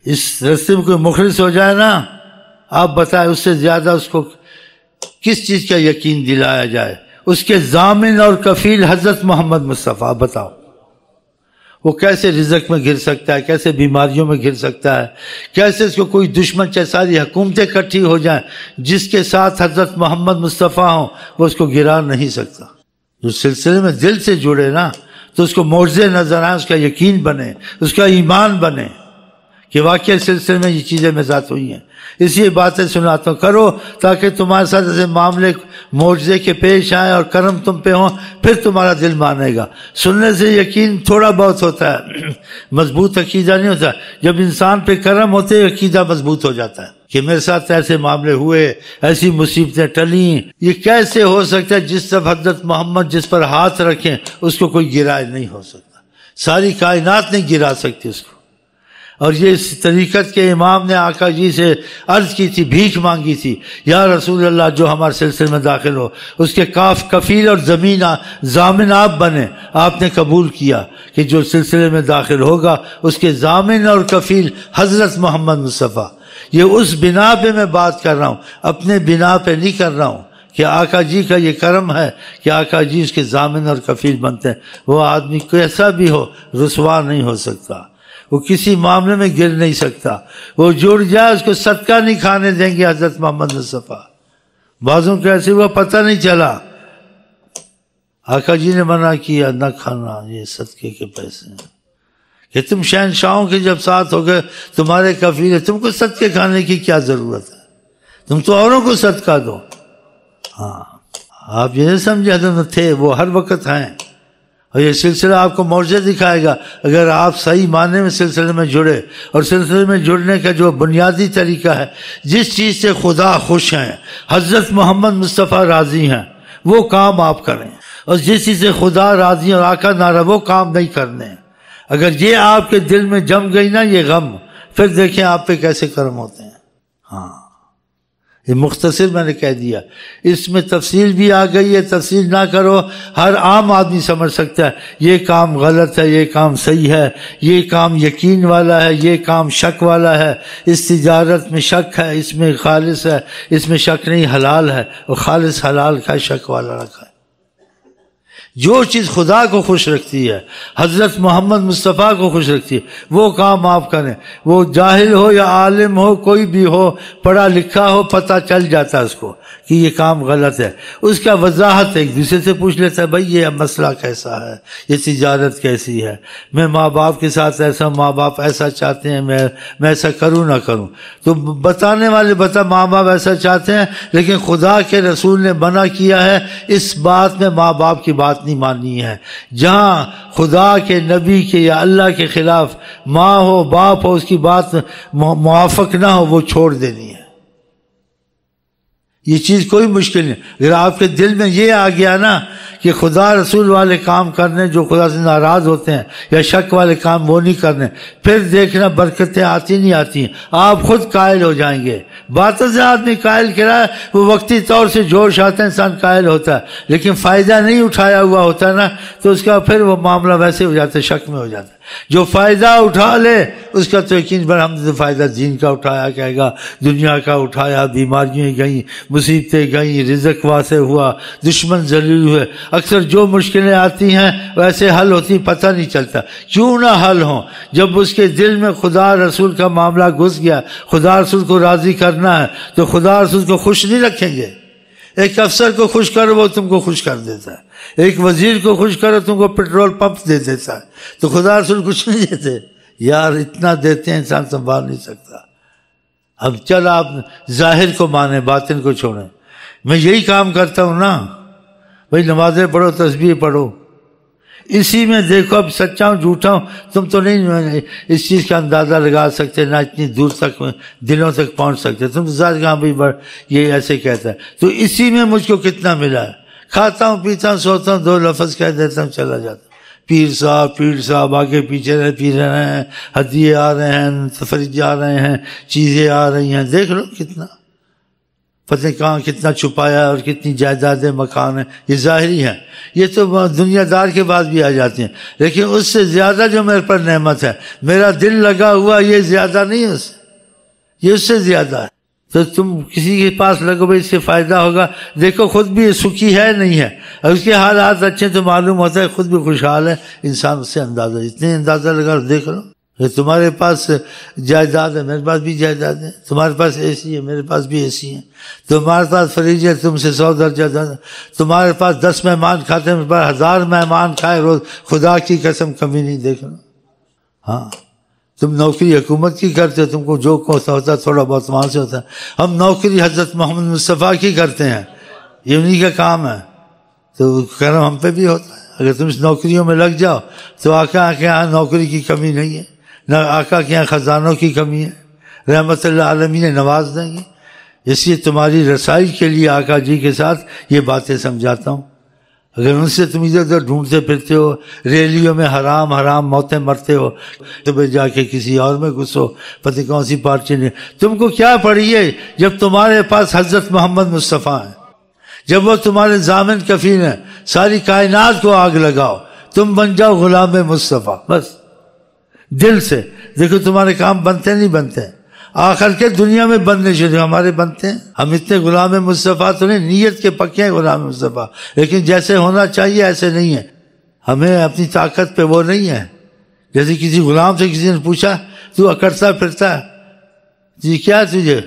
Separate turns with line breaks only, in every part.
اس رستے میں کوئی مخلص ہو جائے نا، آپ بتائیں اس سے زیادہ اس کو کس چیز کا یقین دلایا جائے؟ اس کے ضامن اور کفیل حضرت محمد مصطفیٰ. بتاؤ وہ کیسے رزق میں گر سکتا ہے، کیسے بیماریوں میں گر سکتا ہے، کیسے اس کو کوئی دشمن چاہے ساری حکومتیں اکٹھی ہو جائیں، جس کے ساتھ حضرت محمد مصطفیٰ ہوں وہ اس کو گرا نہیں سکتا. جو سلسلے میں دل سے جڑے نا تو اس کو معجزے نظر آئیں، اس کا یقین بنے، اس کا ایمان بنے کہ واقعی سلسلے میں یہ چیزیں میرے ساتھ ہوئی ہیں. اس لیے باتیں سناتا ہوں، کرو تاکہ تمہارے ساتھ ایسے معاملے معجزے کے پیش آئیں اور کرم تم پہ ہوں، پھر تمہارا دل مانے گا. سننے سے یقین تھوڑا بہت ہوتا ہے، مضبوط عقیدہ نہیں ہوتا. جب انسان پہ کرم ہوتے عقیدہ مضبوط ہو جاتا ہے کہ میرے ساتھ ایسے معاملے ہوئے، ایسی مصیبتیں ٹلیں. یہ کیسے ہو سکتا ہے؟ جس طرف حضرت محمد جس پر ہاتھ رکھیں اس کو کوئی گرا نہیں ہو سکتا، ساری کائنات نہیں گرا سکتی اس کو. اور یہ اس طریقت کے امام نے آقا جی سے عرض کی تھی، بھیک مانگی تھی، یا رسول اللہ جو ہمارے سلسلے میں داخل ہو اس کے کفیل اور ضامن آپ بنے. آپ نے قبول کیا کہ جو سلسلے میں داخل ہوگا اس کے ضامن اور کفیل حضرت محمد مصطفیٰ. یہ اس بنا پہ میں بات کر رہا ہوں، اپنے بنا پہ نہیں کر رہا ہوں کہ آقا جی کا یہ کرم ہے کہ آقا جی اس کے ضامن اور کفیل بنتے ہیں. وہ آدمی کیسا بھی ہو رسوا نہیں ہو سکتا، وہ کسی معاملے میں گر نہیں سکتا. وہ جڑ جائے اس کو صدقہ نہیں کھانے دیں گے حضرت محمد مصطفیٰ. بعضوں کو ایسے ہوا پتہ نہیں چلا، آقا جی نے منع کیا نہ کھانا، یہ صدقے کے پیسے ہیں. کہ تم شہنشاہوں کے جب ساتھ ہو گئے، تمہارے کفیل ہے، تم کو صدقے کھانے کی کیا ضرورت ہے؟ تم تو اوروں کو صدقہ دو. ہاں آپ یہ نہیں سمجھے حضرت تھے، وہ ہر وقت ہیں. اور یہ سلسلہ آپ کو معجزے دکھائے گا اگر آپ صحیح معنی میں سلسلے میں جڑے. اور سلسلے میں جڑنے کا جو بنیادی طریقہ ہے، جس چیز سے خدا خوش ہیں، حضرت محمد مصطفیٰ راضی ہیں، وہ کام آپ کریں. اور جس چیز سے خدا راضی اور آقا ناراض، وہ کام نہیں کرنے. اگر یہ آپ کے دل میں جم گئی نا یہ غم، پھر دیکھیں آپ پہ کیسے کرم ہوتے ہیں. ہاں یہ مختصر میں نے کہہ دیا، اس میں تفصیل بھی آ گئی ہے. تفصیل نہ کرو، ہر عام آدمی سمجھ سکتا ہے یہ کام غلط ہے، یہ کام صحیح ہے، یہ کام یقین والا ہے، یہ کام شک والا ہے. اس تجارت میں شک ہے، اس میں خالص ہے، اس میں شک نہیں حلال ہے، اور خالص حلال کا شک والا رکھا ہے. جو چیز خدا کو خوش رکھتی ہے، حضرت محمد مصطفیٰ کو خوش رکھتی ہے، وہ کام آپ کریں. وہ جاہل ہو یا عالم ہو، کوئی بھی ہو، پڑھا لکھا ہو، پتہ چل جاتا ہے اس کو کہ یہ کام غلط ہے. اس کا وضاحت ایک دوسرے سے پوچھ لیتا ہے، بھائی یہ مسئلہ کیسا ہے، یہ تجارت کیسی ہے، میں ماں باپ کے ساتھ ایسا، ماں باپ ایسا چاہتے ہیں، میں ایسا کروں نہ کروں. تو بتانے والے ماں باپ ایسا چاہتے ہیں، لیکن خدا کے رسول نے منع کیا ہے اس بات میں ماں باپ کی بات نہیں ماننی ہے. جہاں خدا کے نبی کے یا اللہ کے خلاف ماں ہو باپ ہو، اس کی بات موافق نہ ہو، وہ چھوڑ دینی ہے. یہ چیز کوئی مشکل نہیں. اگر آپ کے دل میں یہ آ گیا نا کہ خدا رسول والے کام کرنے جو خدا سے ناراض ہوتے ہیں، یا شک والے کام وہ نہیں کرنے، پھر دیکھنا برکتیں آتی نہیں آتی ہیں، آپ خود قائل ہو جائیں گے. باتوں سے آدمی قائل کرا ہے، وہ وقتی طور سے جوش آتا ہے انسان قائل ہوتا ہے، لیکن فائدہ نہیں اٹھایا ہوا ہوتا ہے نا، تو اس کا پھر وہ معاملہ ویسے ہو جاتا ہے، شک میں ہو جاتا ہے. جو فائدہ اٹھا لے اس کا تو یقین پر ہم نے فائدہ دین کا اٹھایا، کہے گا دنیا کا اٹھایا، بیماریاں گئیں، مصیبتیں گئیں، رزق واسع ہوا، دشمن ذلیل ہوئے. اکثر جو مشکلیں آتی ہیں ویسے حل ہوتی، پتہ نہیں چلتا. کیوں نہ حل ہوں؟ جب اس کے دل میں خدا رسول کا معاملہ گھس گیا، خدا رسول کو راضی کرنا ہے، تو خدا رسول کو خوش نہیں رکھیں گے. ایک افسر کو خوش کرو وہ تم کو خوش کر دیتا ہے، ایک وزیر کو خوش کرو تم کو پیٹرول پمپ دے دیتا ہے. تو خدا رسول کچھ نہیں دیتے یار، اتنا دیتے ہیں انسان سنبھال نہیں سکتا. اب چل آپ ظاہر کو مانیں، باطن کو چھوڑیں. میں یہی کام کرتا ہوں نا بھائی، نمازیں پڑھو، تسبیح پڑھو، اسی میں دیکھو. اب سچا ہوں جھوٹا ہوں تم تو نہیں اس چیز کا اندازہ لگا سکتے، نہ اتنی دور تک دلوں تک پہنچ سکتے. تم تو ذات کہاں بھی یہ ایسے کہتا ہے. تو اسی میں مجھ کو کتنا ملا ہے. کھاتا ہوں، پیتا ہوں، سوتا ہوں، 2 لفظ کہہ دیتا ہوں، چلا جاتا ہوں. پیر صاحب آگے پیچھے پی رہے ہیں، ہدیے آ رہے ہیں، تفریح آ رہے ہیں، چیزیں آ رہی ہیں، دیکھ لو کتنا. پتہ کہاں کتنا چھپایا اور کتنی جائیدادیں مکان ہیں، یہ ظاہری ہیں، یہ تو دنیا دار کے بعد بھی آ جاتی ہیں، لیکن اس سے زیادہ جو میرے پر نعمت ہے، میرا دل لگا ہوا، یہ زیادہ نہیں ہے، یہ اس سے زیادہ ہے۔ تو تم کسی کے پاس لگو بھائی اس سے فائدہ ہوگا، دیکھو خود بھی سکھی ہے نہیں ہے، اور اس کے حالات اچھے تو معلوم ہوتا ہے خود بھی خوشحال ہے، انسان اس سے اندازہ، اتنے اندازہ لگا دیکھ لو کہ تمہارے پاس جائیداد ہے، میرے پاس بھی جائیداد ہے، تمہارے پاس اے سی ہے، میرے پاس بھی اے سی ہے، تمہارے پاس فریج ہے، تم سے 100 درجہ زیادہ، تمہارے پاس 10 مہمان کھاتے ہیں، میرے پاس 1000 مہمان کھائے روز، خدا کی قسم کمی نہیں، دیکھ لو۔ ہاں تم نوکری حکومت کی کرتے ہو، تم کو جو ہوتا ہے تھوڑا بہت وہاں سے ہوتا ہے، ہم نوکری حضرت محمد مصطفیٰ کی کرتے ہیں، یہ انہی کا کام ہے، تو کرم ہم پہ بھی ہوتا ہے۔ اگر تم اس نوکریوں میں لگ جاؤ تو آقا کے یہاں نوکری کی کمی نہیں ہے، نہ آقا کے یہاں خزانوں کی کمی ہے، رحمت اللہ عالمین نے نواز دیں گے۔ اس لیے تمہاری رسائی کے لیے آقا جی کے ساتھ یہ باتیں سمجھاتا ہوں۔ اگر ان سے تم ادھر ادھر ڈھونڈتے پھرتے ہو، ریلیوں میں حرام حرام موتیں مرتے ہو، تو جا کے کسی اور میں گھسو، پتہ کون سی پارٹی نے تم کو کیا پڑھی ہے، جب تمہارے پاس حضرت محمد مصطفیٰ ہیں، جب وہ تمہارے ضامن کفیل ہیں، ساری کائنات کو آگ لگاؤ، تم بن جاؤ غلام مصطفیٰ، بس دل سے۔ دیکھو تمہارے کام بنتے نہیں بنتے، آخر کے دنیا میں بننے شروع، ہمارے بنتے ہیں، ہم اتنے غلام مصطفیٰ تو نہیں، نیت کے پکے ہیں غلام مصطفیٰ، لیکن جیسے ہونا چاہیے ایسے نہیں ہے، ہمیں اپنی طاقت پہ وہ نہیں ہے۔ جیسے کسی غلام سے کسی نے پوچھا تو اکڑتا پھرتا ہے، جی کیا تجھے،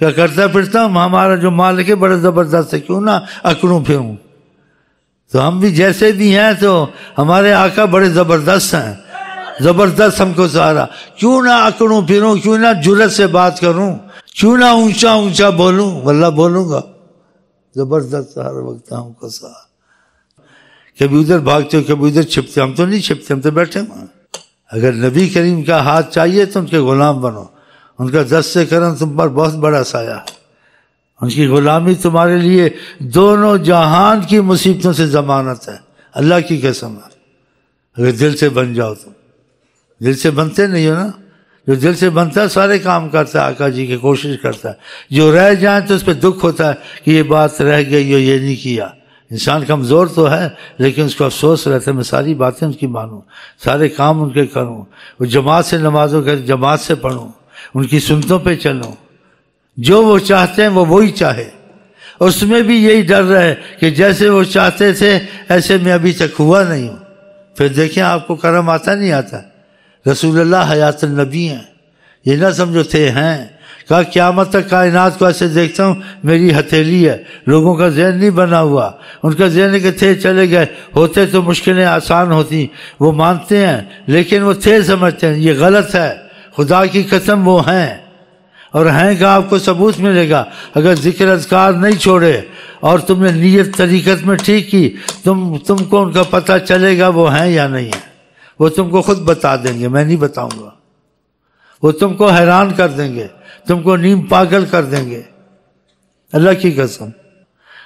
کیا کرتا پھرتا ہوں، ہمارا جو مالک ہے بڑا زبردست ہے، کیوں نہ اکڑوں پھروں۔ تو ہم بھی جیسے بھی ہیں تو ہمارے آقا بڑے زبردست ہیں، زبردست ہم کو سہارا، کیوں نہ اکڑوں پھروں، کیوں نہ جرت سے بات کروں، کیوں نہ اونچا اونچا بولوں، واللہ بولوں گا، زبردست ہر وقت ہم کو سہارا۔ کبھی ادھر بھاگتے ہو، کبھی ادھر چھپتے، ہم تو نہیں چھپتے، ہم تو بیٹھے ہیں۔ اگر نبی کریم کا ہاتھ چاہیے تو ان کے غلام بنو، ان کا دست کرم تم پر بہت بڑا سایہ ہے، ان کی غلامی تمہارے لیے دونوں جہان کی مصیبتوں سے ضمانت ہے، اللہ کی قسم ہے۔ اگر دل سے بن جاؤ تو، دل سے بنتے نہیں ہو نا، جو دل سے بنتا ہے سارے کام کرتا ہے، آقا جی کی کوشش کرتا ہے، جو رہ جائیں تو اس پہ دکھ ہوتا ہے کہ یہ بات رہ گئی ہو، یہ نہیں کیا۔ انسان کمزور تو ہے لیکن اس کو افسوس رہتا ہے میں ساری باتیں ان کی مانوں، سارے کام ان کے کروں، وہ جماعت سے نمازوں کے جماعت سے پڑھوں، ان کی سنتوں پہ چلوں، جو وہ چاہتے ہیں وہ وہی چاہے، اس میں بھی یہی ڈر رہے کہ جیسے وہ چاہتے تھے ایسے میں ابھی تک ہوا نہیں ہوں۔ پھر دیکھیں آپ کو کرم آتا نہیں آتا، رسول اللہ حیات النبی ہیں، یہ نہ سمجھو تھے ہیں، کہا قیامت تک کائنات کو ایسے دیکھتا ہوں میری ہتھیلی ہے، لوگوں کا ذہن نہیں بنا ہوا، ان کا ذہن ہے کہ تھے چلے گئے، ہوتے تو مشکلیں آسان ہوتی، وہ مانتے ہیں لیکن وہ تھے سمجھتے ہیں، یہ غلط ہے، خدا کی قسم وہ ہیں، اور ہیں کا آپ کو ثبوت ملے گا، اگر ذکر اذکار نہیں چھوڑے اور تم نے نیت طریقت میں ٹھیک کی، تم کو ان کا پتہ چلے گا وہ ہیں یا نہیں ہیں، وہ تم کو خود بتا دیں گے، میں نہیں بتاؤں گا، وہ تم کو حیران کر دیں گے، تم کو نیم پاگل کر دیں گے، اللہ کی قسم۔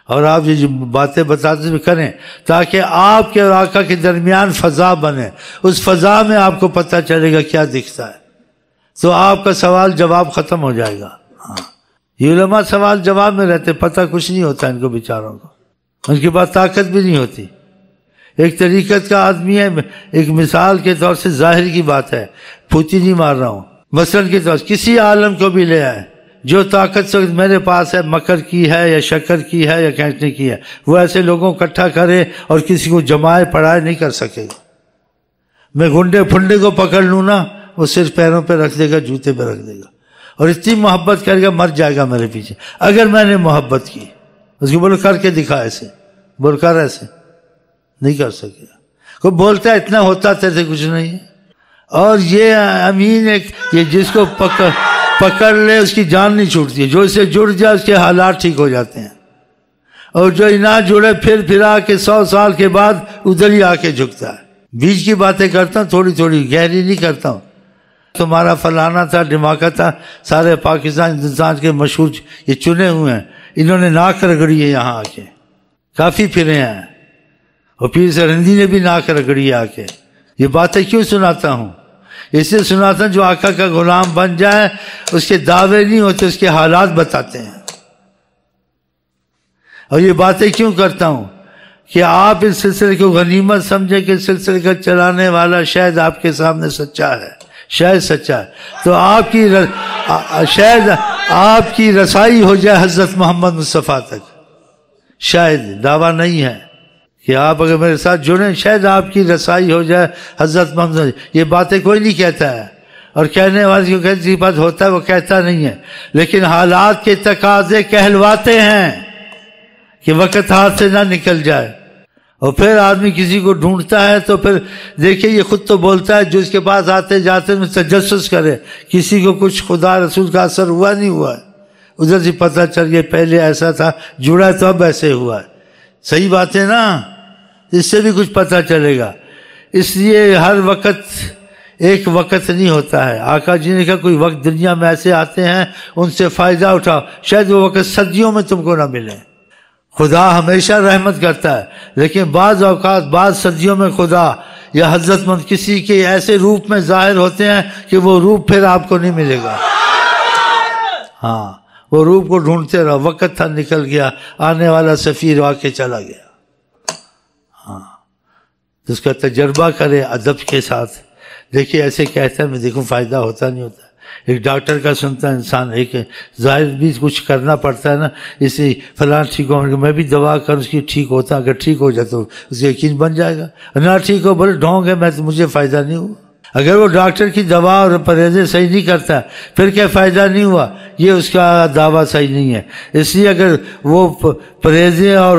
اور آپ یہ جو باتیں بتاتے ہوئے کریں تاکہ آپ کے اور آقا کے درمیان فضا بنے، اس فضا میں آپ کو پتہ چلے گا کیا دکھتا ہے، تو آپ کا سوال جواب ختم ہو جائے گا۔ ہاں یہ علماء سوال جواب میں رہتے، پتہ کچھ نہیں ہوتا ان کو بیچاروں کو، ان کے پاس طاقت بھی نہیں ہوتی۔ ایک طریقت کا آدمی ہے، ایک مثال کے طور سے ظاہر کی بات ہے، پھوتی نہیں مار رہا ہوں، مثلاً کے طور سے کسی عالم کو بھی لے آئے، جو طاقت سے میرے پاس ہے، مکر کی ہے یا شکر کی ہے یا کھینچنے کی ہے، وہ ایسے لوگوں کو اکٹھا کرے اور کسی کو جمائے پڑھائے نہیں کر سکے گا۔ میں گنڈے پھنڈے کو پکڑ لوں نا، وہ صرف پیروں پہ رکھ دے گا، جوتے پہ رکھ دے گا، اور اتنی محبت کرے گا مر جائے گا میرے پیچھے۔ اگر میں نے محبت کی، اس کو بولو کر کے دکھا، ایسے بول کر، ایسے نہیں کر سکے گا۔ کوئی بولتا ہے اتنا ہوتا تیسے کچھ نہیں ہے، اور یہ امین ایک، یہ جس کو پکڑ لے اس کی جان نہیں چھوٹتی ہے، جو اسے جڑ جائے اس کے حالات ٹھیک ہو جاتے ہیں، اور جو نہ جڑے پھر پھرا کے 100 سال کے بعد ادھر ہی آ کے جھکتا ہے۔ بیچ کی باتیں کرتا ہوں، تھوڑی تھوڑی، گہری نہیں کرتا ہوں۔ تمہارا فلانا تھا، ڈھماکہ تھا، سارے پاکستان ہندوستان کے مشہور یہ چنے ہوئے ہیں، انہوں نے ناک رگڑی ہے یہاں آ کے، کافی پھرے ہیں، اور پیر سرہندی نے بھی ناک رگڑی آ کے۔ یہ باتیں کیوں سناتا ہوں؟ اس لیے سناتا ہوں جو آقا کا غلام بن جائے اس کے دعوے نہیں ہوتے، اس کے حالات بتاتے ہیں۔ اور یہ باتیں کیوں کرتا ہوں کہ آپ اس سلسلے کو غنیمت سمجھیں کہ سلسلے کا چلانے والا شاید آپ کے سامنے سچا ہے، شاید سچا ہے، تو شاید آپ کی رسائی ہو جائے حضرت محمد مصطفیٰ تک، شاید، دعویٰ نہیں ہے کہ آپ اگر میرے ساتھ جڑیں شاید آپ کی رسائی ہو جائے حضرت محمد۔ یہ باتیں کوئی نہیں کہتا ہے، اور کہنے والے کو کہنے کی بات ہوتا ہے وہ کہتا نہیں ہے، لیکن حالات کے تقاضے کہلواتے ہیں کہ وقت ہاتھ سے نہ نکل جائے۔ اور پھر آدمی کسی کو ڈھونڈتا ہے تو پھر دیکھیں یہ خود تو بولتا ہے، جو اس کے پاس آتے جاتے میں تجسس کرے، کسی کو کچھ خدا رسول کا اثر ہوا نہیں ہوا ہے، ادھر سے پتہ چل گیا پہلے ایسا تھا، جڑا تو اب ایسے ہوا ہے، صحیح بات ہے نا، اس سے بھی کچھ پتہ چلے گا۔ اس لیے ہر وقت ایک وقت نہیں ہوتا ہے، آقا جی نے کہا کوئی وقت دنیا میں ایسے آتے ہیں ان سے فائدہ اٹھاؤ، شاید وہ وقت صدیوں میں تم کو نہ ملے۔ خدا ہمیشہ رحمت کرتا ہے، لیکن بعض اوقات بعض صدیوں میں خدا یا حضرت مند کسی کے ایسے روپ میں ظاہر ہوتے ہیں کہ وہ روپ پھر آپ کو نہیں ملے گا۔ ہاں، وہ روپ کو ڈھونڈتے رہو، وقت تھا نکل گیا، آنے والا سفیر آ کے چلا گیا۔ ہاں، اس کا تجربہ کرے ادب کے ساتھ، دیکھیے ایسے کہتا ہے میں دیکھوں فائدہ ہوتا نہیں ہوتا۔ ایک ڈاکٹر کا سنتا ہے انسان، ایک ظاہر بھی کچھ کرنا پڑتا ہے نا، اسی فلاں ٹھیک ہو، میں بھی دوا کروں اس کی ٹھیک ہوتا، اگر ٹھیک ہو جائے تو اس کا یقین بن جائے گا، نہ ٹھیک ہو بولے ڈھونگ ہے میں تو مجھے فائدہ نہیں ہوا۔ اگر وہ ڈاکٹر کی دوا اور پرہیزیں صحیح نہیں کرتا پھر کیا فائدہ نہیں ہوا، یہ اس کا دعویٰ صحیح نہیں ہے۔ اس لیے اگر وہ پرہیزیں اور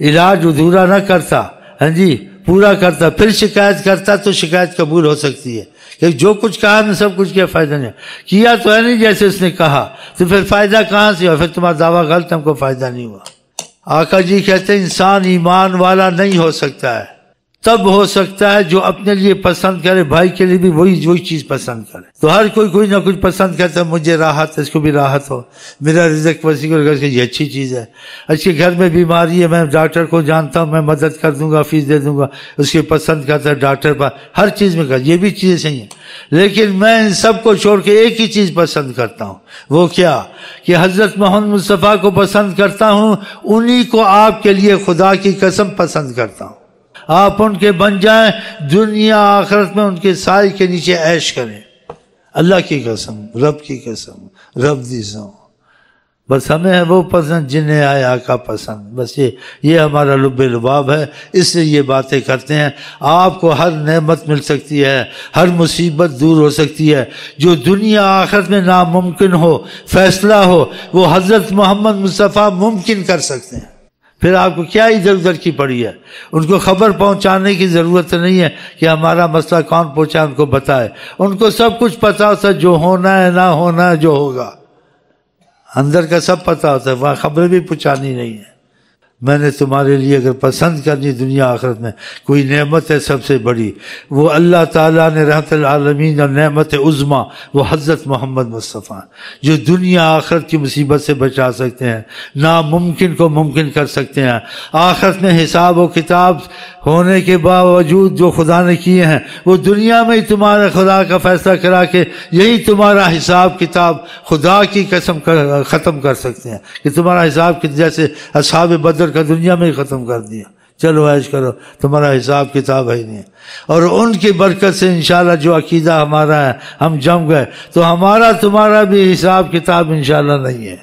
علاج ادھورا نہ کرتا، ہاں جی پورا کرتا، پھر شکایت کرتا تو شکایت قبول ہو سکتی ہے کہ جو کچھ کہا میں سب کچھ کیا فائدہ نہیں کیا تو ہے نہیں جیسے اس نے کہا، تو پھر فائدہ کہاں سے ہوا، پھر تمہارا دعویٰ غلط، ہم کو فائدہ نہیں ہوا۔ آقا جی کہتے ہیں انسان ایمان والا نہیں ہو سکتا ہے، تب ہو سکتا ہے جو اپنے لیے پسند کرے، بھائی کے لیے بھی وہی چیز پسند کرے۔ تو ہر کوئی نہ کچھ پسند کرتا ہے، مجھے راحت ہے اس کو بھی راحت ہو، میرا رزق وسیع کو یہ اچھی چیز ہے، اچھے گھر میں بیماری ہے میں ڈاکٹر کو جانتا ہوں، میں مدد کر دوں گا، فیس دے دوں گا، اس کے پسند کرتا ہے ڈاکٹر پر، ہر چیز میں یہ بھی چیزیں صحیح ہیں، لیکن میں ان سب کو چھوڑ کے ایک ہی چیز پسند کرتا ہوں، وہ کیا کہ حضرت محمد مصطفیٰ کو پسند کرتا ہوں، انہی کو آپ کے لیے خدا کی قسم پسند کرتا ہوں۔ آپ ان کے بن جائیں، دنیا آخرت میں ان کے سائے کے نیچے عیش کریں، اللہ کی قسم، رب کی قسم، رب دی سو، بس ہمیں ہے وہ پسند جنہیں آئے آقا پسند، بس یہ ہمارا لب لباب ہے، اس لیے یہ باتیں کرتے ہیں۔ آپ کو ہر نعمت مل سکتی ہے، ہر مصیبت دور ہو سکتی ہے، جو دنیا آخرت میں ناممکن ہو، فیصلہ ہو، وہ حضرت محمد مصطفیٰ ممکن کر سکتے ہیں۔ پھر آپ کو کیا ادھر ادھر کی پڑی ہے، ان کو خبر پہنچانے کی ضرورت نہیں ہے کہ ہمارا مسئلہ کون پہنچا، ان کو بتائے، ان کو سب کچھ پتا ہوتا ہے، جو ہونا ہے نہ ہونا ہے، جو ہوگا اندر کا سب پتا ہوتا ہے، وہاں خبریں بھی پہنچانی نہیں ہے۔ میں نے تمہارے لیے اگر پسند کرنی دنیا آخرت میں کوئی نعمت ہے سب سے بڑی، وہ اللہ تعالیٰ نے رحمت العالمین اور نعمت عظمیٰ وہ حضرت محمد مصطفیٰ، جو دنیا آخرت کی مصیبت سے بچا سکتے ہیں، ناممکن کو ممکن کر سکتے ہیں۔ آخرت میں حساب و کتاب ہونے کے باوجود جو خدا نے کیے ہیں، وہ دنیا میں ہی تمہارے خدا کا فیصلہ کرا کے یہی تمہارا حساب کتاب خدا کی قسم ختم کر سکتے ہیں، کہ تمہارا حساب جیسے اصحاب بدر کا دنیا میں ہی ختم کر دیا، چلو عیش کرو، تمہارا حساب کتاب ہے ہی نہیں۔ اور ان کی برکت سے انشاءاللہ جو عقیدہ ہمارا ہے، ہم جم گئے تو ہمارا تمہارا بھی حساب کتاب انشاءاللہ نہیں ہے۔